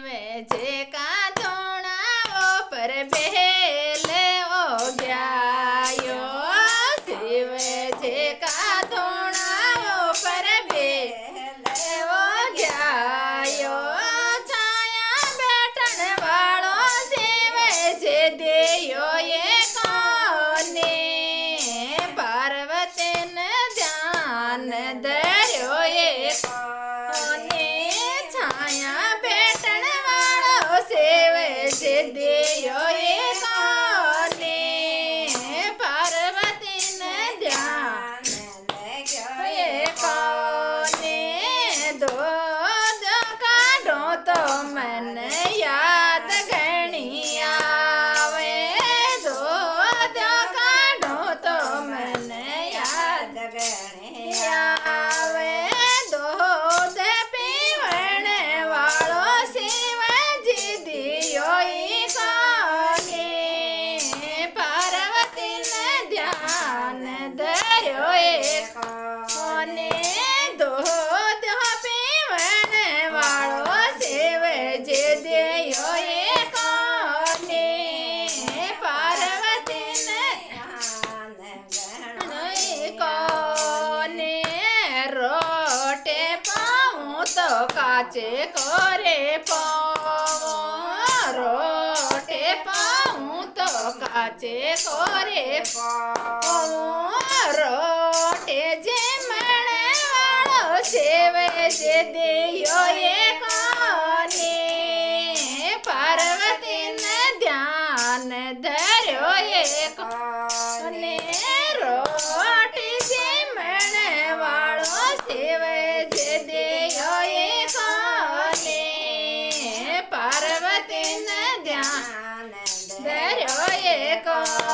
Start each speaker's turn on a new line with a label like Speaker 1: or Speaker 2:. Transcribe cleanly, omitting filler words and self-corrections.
Speaker 1: શિવે જે કાંધોણાઓ પર બેલે ઓગ્યાયો શિવે જે કાંધોણાઓ પર બેલે ઓગ્યાયો છાયા બેઠણ વાળો શિવે જે દેયો એ કોને પાર્વતીને ધ્યાન ધર્યો એ કોને છાયા બેઠણ વાળો શિવે જે દેયો એ કોને પાર્વતીને ધ્યાન ધર્યો એ કોને દો કાઢો તો મને યાદ ઘણી આવે દો કાઢો તો મને યાદ ઘણી આવે દૂધ પીવણ વાળો શિવજી દિયો ઈ કોને પાર્વતીને ધ્યાન ધર્યો એ કોને દૂધ પીવણ વાળો શિવજી દિયો એ કોને પાર્વતીને ધ્યાન ધર્યો એ કોને રોટે પાઉં તો કાચે કોરે પાઉં રોટે પાઉં તો કાચે કોરે પાઉં રોટે જે મણે વાળો શિવે જે દેયો એ કોને પાર્વતીને ધ્યાન ધર્યો એ કોને રોટી જે મણે વાળો શિવે જે દેયો એ કોને પાર્વતીને ધ્યાન ધર્યો એ કોને